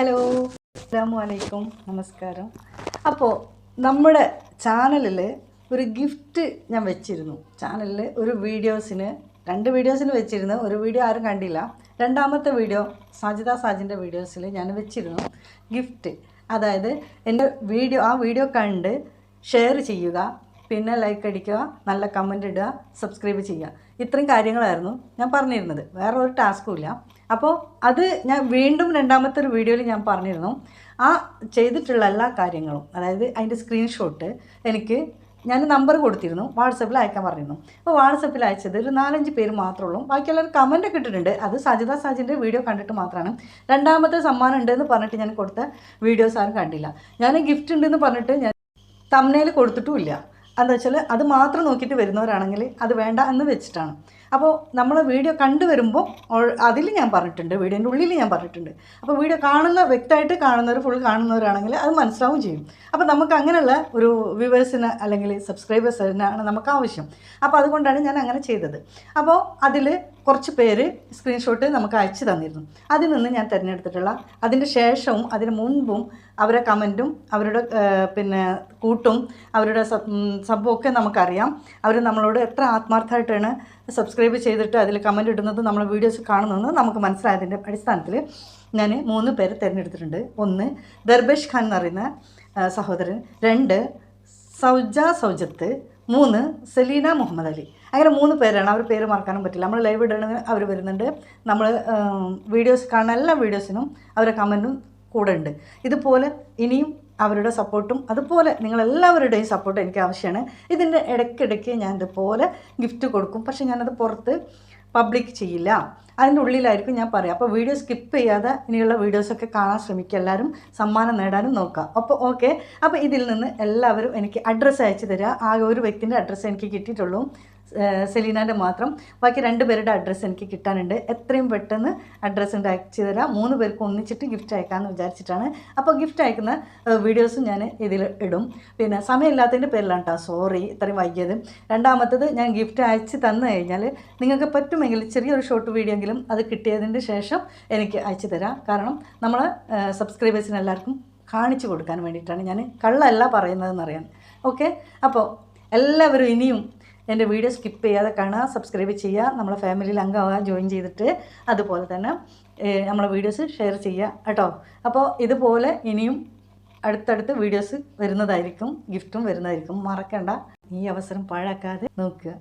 Hello, അസ്സലാമു അലൈക്കും, നമസ്കാരം. അപ്പോൾ നമ്മുടെ ചാനലിൽ ഒരു ഗിഫ്റ്റ് ഞാൻ വെച്ചിരുന്നു. ചാനലിൽ ഒരു വീഡിയോസിന് 2 വീഡിയോസിന് വെച്ചിരുന്നു. ഒരു വീഡിയോ ആരും കണ്ടില്ല. രണ്ടാമത്തെ വീഡിയോ സാജിൻ്റെ വീഡിയോസിൽ ഞാൻ വെച്ചിരുന്നു ഗിഫ്റ്റ്. അതായത് എൻ്റെ വീഡിയോ കണ്ട് ഷെയർ ചെയ്യുക, പിന്നെ ലൈക്ക് അടിക്കുക, നല്ല കമൻ്റ് ഇടുക, സബ്സ്ക്രൈബ് ചെയ്യുക. ഇത്രയും കാര്യങ്ങളായിരുന്നു ഞാൻ പറഞ്ഞിരുന്നത്. വേറെ ഒരു ടാസ്കും ഇല്ല. അപ്പോൾ അത് ഞാൻ വീണ്ടും രണ്ടാമത്തെ ഒരു വീഡിയോയിൽ ഞാൻ പറഞ്ഞിരുന്നു. ആ ചെയ്തിട്ടുള്ള എല്ലാ കാര്യങ്ങളും, അതായത് അതിൻ്റെ സ്ക്രീൻഷോട്ട് ഞാൻ നമ്പർ കൊടുത്തിരുന്നു, വാട്സപ്പിൽ അയക്കാൻ പറഞ്ഞിരുന്നു. അപ്പോൾ വാട്സപ്പിൽ അയച്ചത് ഒരു 4-5 പേര് മാത്രമേ ഉള്ളൂ. ബാക്കിയുള്ളവർ കമൻറ്റൊക്കെ ഇട്ടിട്ടുണ്ട്. അത് സാജിൻ്റെ വീഡിയോ കണ്ടിട്ട് മാത്രമാണ്. രണ്ടാമത്തെ സമ്മാനം ഉണ്ടെന്ന് പറഞ്ഞിട്ട് ഞാൻ കൊടുത്ത വീഡിയോസ് ആരും കണ്ടില്ല. ഞാൻ ഗിഫ്റ്റ് ഉണ്ടെന്ന് പറഞ്ഞിട്ട് ഞാൻ തംബ്നെയിൽ കൊടുത്തിട്ടുമില്ല. എന്താ വെച്ചാൽ അത് മാത്രം നോക്കിയിട്ട് വരുന്നവരാണെങ്കിൽ അത് വേണ്ട എന്ന് വെച്ചിട്ടാണ്. അപ്പോൾ നമ്മൾ വീഡിയോ കണ്ടുവരുമ്പോൾ അതിൽ ഞാൻ പറഞ്ഞിട്ടുണ്ട്, വീഡിയോൻ്റെ ഉള്ളിൽ ഞാൻ പറഞ്ഞിട്ടുണ്ട്. അപ്പോൾ വീഡിയോ വ്യക്തമായിട്ട് കാണുന്നവർ, ഫുൾ കാണുന്നവരാണെങ്കിൽ അത് മനസ്സിലാവും ചെയ്യും. അപ്പോൾ നമുക്ക് അങ്ങനെയുള്ള ഒരു വ്യൂവേഴ്സിന് അല്ലെങ്കിൽ സബ്സ്ക്രൈബേഴ്സിനാണ് നമുക്ക് ആവശ്യം. അപ്പോൾ അതുകൊണ്ടാണ് ഞാൻ അങ്ങനെ ചെയ്തത്. അപ്പോൾ അതിൽ കുറച്ച് പേര് സ്ക്രീൻഷോട്ട് നമുക്ക് അയച്ചു തന്നിരുന്നു. അതിൽ നിന്ന് ഞാൻ തിരഞ്ഞെടുത്തിട്ടുള്ള, അതിൻ്റെ ശേഷവും അതിന് മുൻപും അവരുടെ കമൻറ്റും അവരുടെ കൂട്ടും അവരുടെ സംഭവമൊക്കെ നമുക്കറിയാം. അവർ നമ്മളോട് എത്ര ആത്മാർത്ഥമായിട്ടാണ് സബ്സ്ക്രൈബ് ചെയ്തിട്ട് അതിൽ കമൻറ്റ് ഇടുന്നത്, നമ്മൾ വീഡിയോസ് കാണുന്നത് നമുക്ക് മനസ്സിലായതിൻ്റെ അടിസ്ഥാനത്തിൽ ഞാൻ 3 പേരെ തിരഞ്ഞെടുത്തിട്ടുണ്ട്. 1 ദർബേഷ് ഖാൻ എന്ന് പറയുന്ന സഹോദരൻ, 2 സൗജത്ത്, 3 സെലീന മുഹമ്മദ് അലി. അങ്ങനെ 3 പേരാണ്. അവർ പേര് മറക്കാനും പറ്റില്ല. നമ്മൾ ലൈവ് ഇടണമെങ്കിൽ അവർ വരുന്നുണ്ട്. നമ്മൾ വീഡിയോസ് കാണുന്ന എല്ലാ വീഡിയോസിനും അവരുടെ കമൻറ്റും കൂടെ ഉണ്ട്. ഇതുപോലെ ഇനിയും അവരുടെ സപ്പോർട്ടും അതുപോലെ നിങ്ങളെല്ലാവരുടെയും സപ്പോർട്ട് എനിക്ക് ആവശ്യമാണ്. ഇതിൻ്റെ ഇടയ്ക്കിടയ്ക്ക് ഞാൻ ഇതുപോലെ ഗിഫ്റ്റ് കൊടുക്കും. പക്ഷേ ഞാനത് പുറത്ത് പബ്ലിക് ചെയ്യില്ല, അതിൻ്റെ ഉള്ളിലായിരിക്കും ഞാൻ പറയാം. അപ്പോൾ വീഡിയോ സ്കിപ്പ് ചെയ്യാതെ ഇനിയുള്ള വീഡിയോസൊക്കെ കാണാൻ ശ്രമിക്കുക. എല്ലാവരും സമ്മാനം നേടാനും നോക്കുക. അപ്പോൾ ഓക്കെ. അപ്പോൾ ഇതിൽ നിന്ന് എല്ലാവരും എനിക്ക് അഡ്രസ്സ് അയച്ചു തരിക. ആ ഒരു വ്യക്തിൻ്റെ അഡ്രസ്സ് എനിക്ക് കിട്ടിയിട്ടുള്ളൂ, സെലീനാൻ്റെ മാത്രം. ബാക്കി 2 പേരുടെ അഡ്രസ്സ് എനിക്ക് കിട്ടാനുണ്ട്. എത്രയും പെട്ടെന്ന് അഡ്രസ്സ് അയച്ചു തരാം. 3 പേർക്ക് ഒന്നിച്ചിട്ട് ഗിഫ്റ്റ് അയക്കാമെന്ന് വിചാരിച്ചിട്ടാണ്. അപ്പോൾ ഗിഫ്റ്റ് അയക്കുന്ന വീഡിയോസും ഞാൻ ഇതിൽ ഇടും. പിന്നെ സമയമില്ലാത്തതിൻ്റെ പേരിലാണ് കേട്ടോ, സോറി ഇത്രയും വൈകിയത്. രണ്ടാമത്തത്, ഞാൻ ഗിഫ്റ്റ് അയച്ച് തന്നു കഴിഞ്ഞാൽ നിങ്ങൾക്ക് പറ്റുമെങ്കിൽ ചെറിയൊരു ഷോർട്ട് വീഡിയോ എങ്കിലും അത് കിട്ടിയതിൻ്റെ ശേഷം എനിക്ക് അയച്ചു തരാം. കാരണം നമ്മളെ സബ്സ്ക്രൈബേഴ്സിന് എല്ലാവർക്കും കാണിച്ചു കൊടുക്കാൻ വേണ്ടിയിട്ടാണ്. ഞാൻ കള്ളല്ല പറയുന്നതെന്ന് അറിയാൻ. ഓക്കെ. അപ്പോൾ എല്ലാവരും ഇനിയും എൻ്റെ വീഡിയോ സ്കിപ്പ് ചെയ്യാതെ കാണുക, സബ്സ്ക്രൈബ് ചെയ്യുക, നമ്മളെ ഫാമിലിയിൽ അംഗമാകുക, ജോയിൻ ചെയ്തിട്ട്. അതുപോലെ തന്നെ നമ്മളെ വീഡിയോസ് ഷെയർ ചെയ്യുക കേട്ടോ. അപ്പോൾ ഇതുപോലെ ഇനിയും അടുത്തടുത്ത് വീഡിയോസ് വരുന്നതായിരിക്കും, ഗിഫ്റ്റും വരുന്നതായിരിക്കും. മറക്കണ്ട, ഈ അവസരം പാഴാക്കാതെ നോക്കുക.